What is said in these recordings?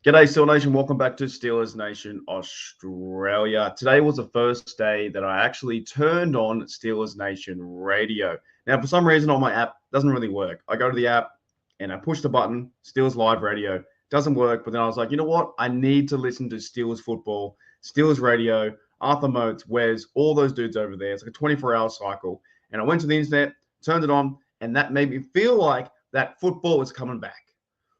G'day, Steel Nation. Welcome back to Steelers Nation Australia. Today was the first day that I actually turned on Steelers Nation radio. Now, for some reason on my app, it doesn't really work. I go to the app and I push the button, Steelers Live Radio. Doesn't work, but then I was like, you know what? I need to listen to Steelers football, Steelers radio, Arthur Motes, Wes, all those dudes over there. It's like a 24-hour cycle. And I went to the internet, turned it on, and that made me feel like that football is coming back.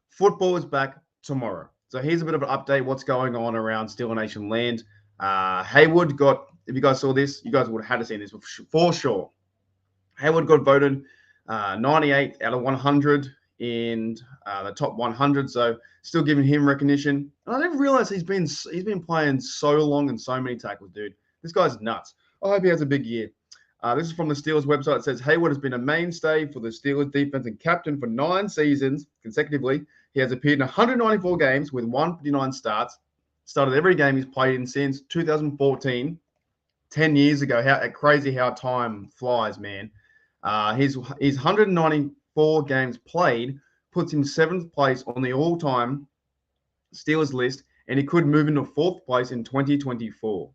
Football is back tomorrow. So here's a bit of an update what's going on around Steeler Nation land. Heyward got, if you guys saw this, you guys would have had to see this for sure. Heyward got voted 98 out of 100 in the top 100, so still giving him recognition. And I didn't realize he's been playing so long and so many tackles, dude. This guy's nuts. I hope he has a big year. This is from the Steelers website. It says Heyward has been a mainstay for the Steelers defense and captain for 9 seasons consecutively. He has appeared in 194 games with 159 starts. Started every game he's played in since 2014, 10 years ago. Crazy how time flies, man. His 194 games played puts him 7th place on the all-time Steelers list, and he could move into 4th place in 2024.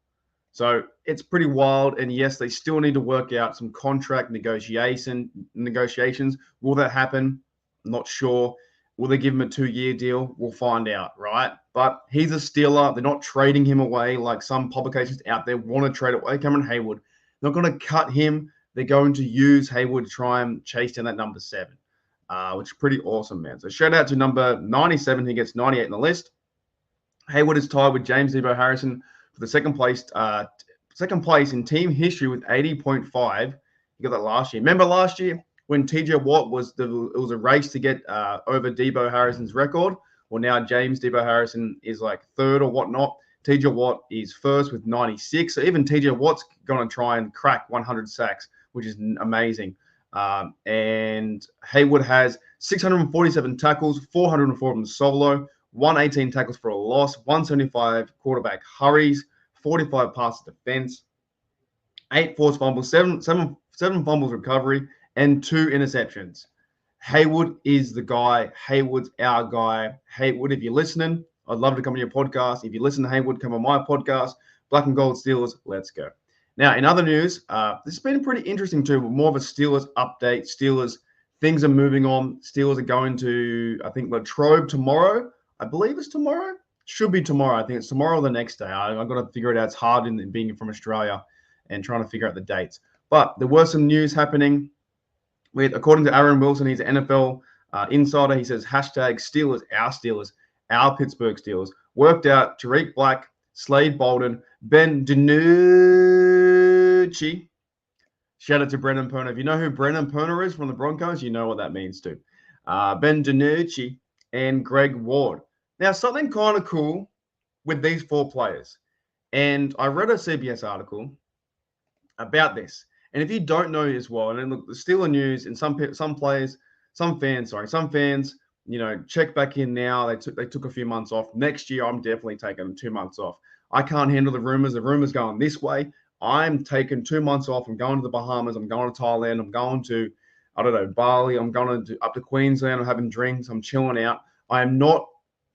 So it's pretty wild. And yes, they still need to work out some contract negotiations. Will that happen? Not sure. Will they give him a 2-year deal? We'll find out, right? But he's a Steeler. They're not trading him away like some publications out there want to trade away Cameron Heyward. They're not going to cut him. They're going to use Heyward to try and chase down that number 7, which is pretty awesome, man. So shout out to number 97. He gets 98 in the list. Heyward is tied with James Debo Harrison for the second place in team history with 80.5. He got that last year. Remember last year when TJ Watt it was a race to get over Debo Harrison's record? Well, now James Debo Harrison is like 3rd or whatnot. TJ Watt is 1st with 96. So even TJ Watt's going to try and crack 100 sacks, which is amazing. And Heyward has 647 tackles, 404 of them solo, 118 tackles for a loss, 175 quarterback hurries, 45 passes defense, 8 forced fumbles, seven fumbles recovery, and 2 interceptions. Heyward is the guy. Heyward's our guy. Heyward, if you're listening, I'd love to come on your podcast. If you listen to Heyward, come on my podcast. Black and Gold Steelers, let's go. Now, in other news, this has been pretty interesting too, but more of a Steelers update. Steelers, things are moving on. Steelers are going to, I think, Latrobe tomorrow. I believe it's tomorrow. Should be tomorrow. I think it's tomorrow or the next day. I've got to figure it out. It's hard in being from Australia and trying to figure out the dates. But there was some news happening. According to Aaron Wilson, he's an NFL insider. He says, #Steelers, our Pittsburgh Steelers. Worked out Tariq Black, Slade Bolden, Ben DiNucci. Shout out to Brennan Perner. If you know who Brennan Perner is from the Broncos, you know what that means too. Ben DiNucci and Greg Ward. Now, something kind of cool with these 4 players. And I read a CBS article about this. And if you don't know as well, and then look, the Steeler news and some fans, check back in now. They took a few months off. Next year, I'm definitely taking 2 months off. I can't handle the rumors. The rumors going this way. I'm taking 2 months off. I'm going to the Bahamas. I'm going to Thailand. I'm going to, Bali. I'm going up to Queensland. I'm having drinks. I'm chilling out. I am not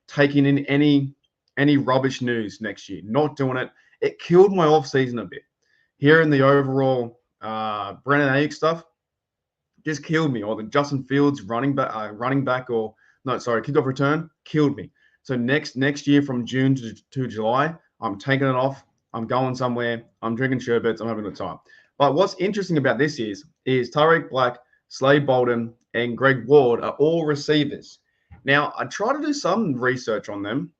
taking in any rubbish news next year. Not doing it. It killed my off season a bit. Here in the overall Brennan Ayuk stuff just killed me. Or the Justin Fields kickoff return killed me. So next year from June to July, I'm taking it off. I'm going somewhere. I'm drinking sherbets. I'm having a good time. But what's interesting about this is Tariq Black, Slade Bolden, and Greg Ward are all receivers. Now, I try to do some research on them.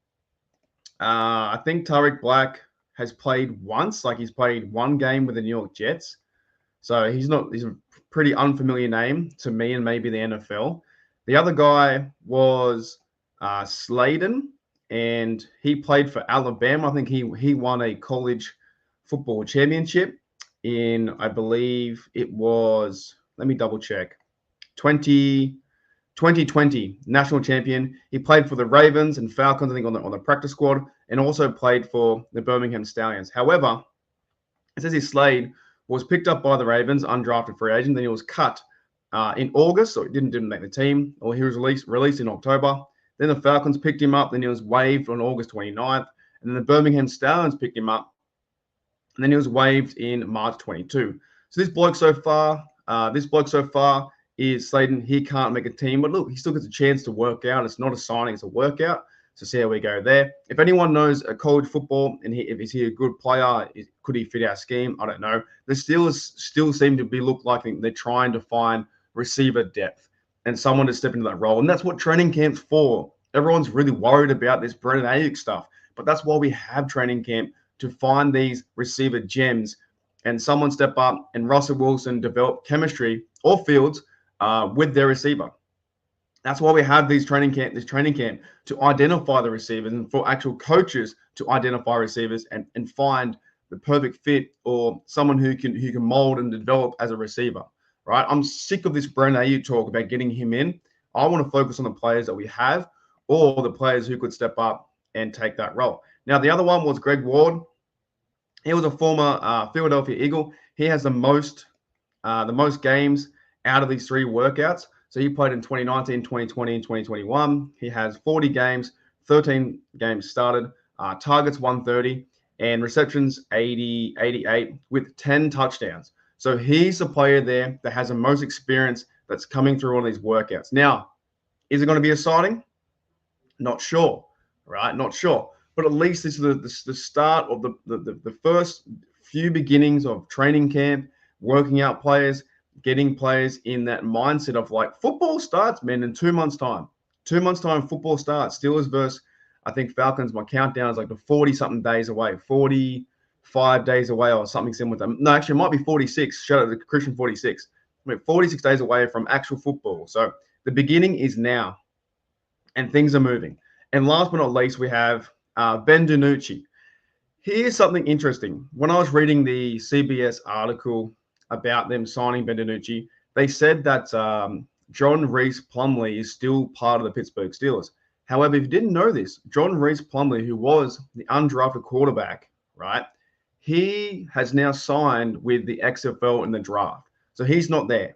I think Tariq Black has played once. Like, he's played 1 game with the New York Jets. So he's a pretty unfamiliar name to me and maybe the NFL. The other guy was Sladen, and he played for Alabama. I think he won a college football championship in, I believe it was, let me double check, 2020 national champion. He played for the Ravens and Falcons, I think, on the practice squad, and also played for the Birmingham Stallions. However, it says Slade was picked up by the Ravens, undrafted free agent. Then he was cut in August, so he didn't make the team, or he was released in October. Then the Falcons picked him up. Then he was waived on August 29th. And then the Birmingham Stallions picked him up. And then he was waived in March 22. So this bloke so far is Slayton. He can't make a team. But look, he still gets a chance to work out. It's not a signing. It's a workout. So see how we go there. If anyone knows college football and is he a good player, could he fit our scheme? I don't know. The Steelers still seem to look like they're trying to find receiver depth and someone to step into that role. And that's what training camp's for. Everyone's really worried about this Brennan Ayuk stuff. But that's why we have training camp, to find these receiver gems and someone step up and Russell Wilson develop chemistry or Fields with their receiver. That's why we have this training camp to identify the receivers and for actual coaches to identify receivers and find the perfect fit or someone who can mold and develop as a receiver, right? I'm sick of this Brennan Ayuk talk about getting him in. I want to focus on the players that we have or the players who could step up and take that role. Now, the other one was Greg Ward. He was a former Philadelphia Eagle. He has the most games out of these 3 workouts. So he played in 2019, 2020, and 2021. He has 40 games, 13 games started, targets 130, and receptions 88 with 10 touchdowns. So he's the player there that has the most experience that's coming through all these workouts. Now, is it going to be a signing? Not sure, right? Not sure. But at least this is the start of the first few beginnings of training camp, working out players, getting players in that mindset of like, football starts, man, in 2 months' time. 2 months' time, football starts. Steelers versus, I think, Falcons. My countdown is like the 40-something days away, 45 days away or something similar to that. No, actually, it might be 46. Shout out to Christian 46. We're 46 days away from actual football. So the beginning is now, and things are moving. And last but not least, we have Ben DiNucci. Here's something interesting. When I was reading the CBS article about them signing Ben DiNucci, they said that John Reese Plumlee is still part of the Pittsburgh Steelers. However, if you didn't know this, John Reese Plumlee, who was the undrafted quarterback, right, he has now signed with the XFL in the draft. So he's not there.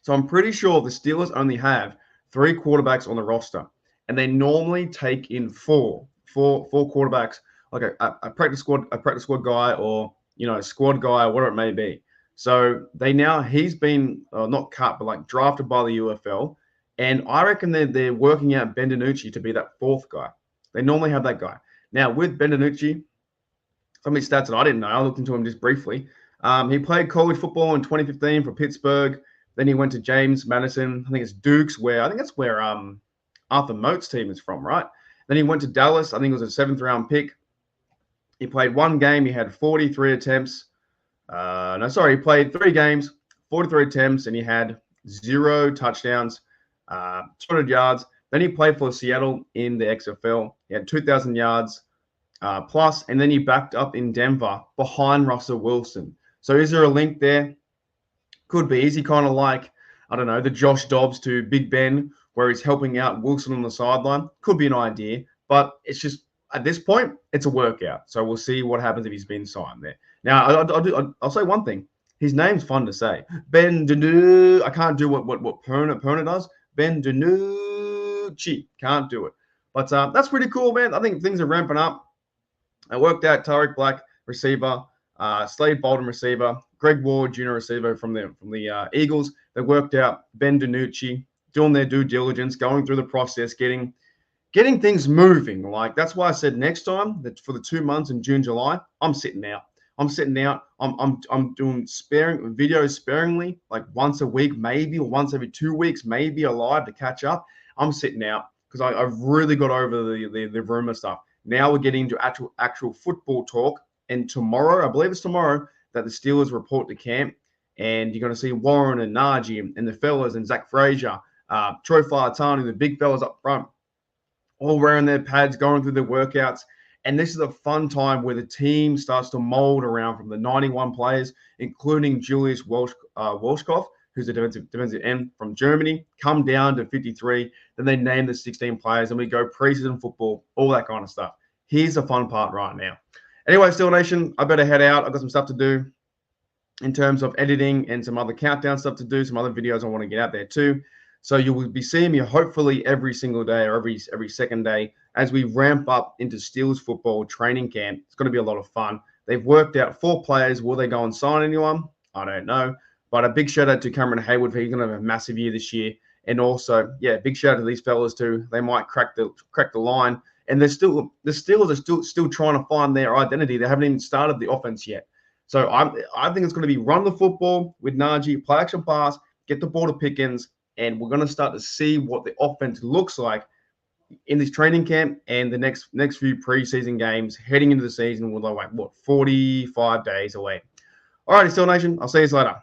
So I'm pretty sure the Steelers only have 3 quarterbacks on the roster, and they normally take in four quarterbacks, like a practice squad guy, or a squad guy, or whatever it may be. So he's been not cut, but like drafted by the UFL, and I reckon they're working out Ben DiNucci to be that 4th guy. They normally have that guy. Now with Ben DiNucci, some of his stats that I didn't know, I looked into him just briefly. He played college football in 2015 for Pittsburgh. Then he went to James Madison. I think it's Dukes, I think that's where Arthur Mote's team is from, right? Then he went to Dallas. I think it was a 7th-round pick. He played 1 game. He had 43 attempts. He played 3 games, 43 attempts, and he had 0 touchdowns, 200 yards. Then he played for Seattle in the XFL. He had 2,000 yards plus, and then he backed up in Denver behind Russell Wilson. So is there a link there? Could be. Is he kind of like, I don't know, the Josh Dobbs to Big Ben, where he's helping out Wilson on the sideline? Could be an idea, but it's just, at this point, it's a workout. So we'll see what happens if he's been signed there. Now, I'll say one thing. His name's fun to say. Ben DiNucci. I can't do what Perna does. Ben DiNucci. Can't do it. But that's pretty cool, man. I think things are ramping up. I worked out Tariq Black, receiver, Slade Bolden, receiver, Greg Ward, junior receiver from the Eagles. They worked out Ben DiNucci, doing their due diligence, going through the process, getting things moving. Like, that's why I said next time that for the 2 months in June, July, I'm sitting out. I'm doing videos sparingly, like once a week, maybe, or once every 2 weeks, maybe a live to catch up. I'm sitting out because I've really got over the rumor stuff. Now we're getting into actual football talk. And tomorrow, I believe it's tomorrow, that the Steelers report to camp. And you're going to see Warren and Najee and the fellas and Zach Frazier, Troy Falatani, the big fellas up front, all wearing their pads, going through their workouts. And this is a fun time where the team starts to mold around from the 91 players, including Julius Wolskopf, who's a defensive end from Germany, come down to 53. Then they name the 16 players, and we go preseason football, all that kind of stuff. Here's the fun part right now. Anyway, Steel Nation, I better head out. I've got some stuff to do in terms of editing and some other countdown stuff to do, some other videos I want to get out there too. So you will be seeing me hopefully every single day or every second day as we ramp up into Steelers football training camp. It's going to be a lot of fun. They've worked out 4 players. Will they go and sign anyone? I don't know. But a big shout out to Cameron Heyward, for he's going to have a massive year this year. And also, yeah, big shout out to these fellas too. They might crack the line. And the Steelers are still trying to find their identity. They haven't even started the offense yet. So I think it's going to be run the football with Najee, play action pass, get the ball to Pickens, and we're going to start to see what the offense looks like in this training camp and the next few preseason games heading into the season. We're like, what, 45 days away. All righty, Steel Nation. I'll see you later.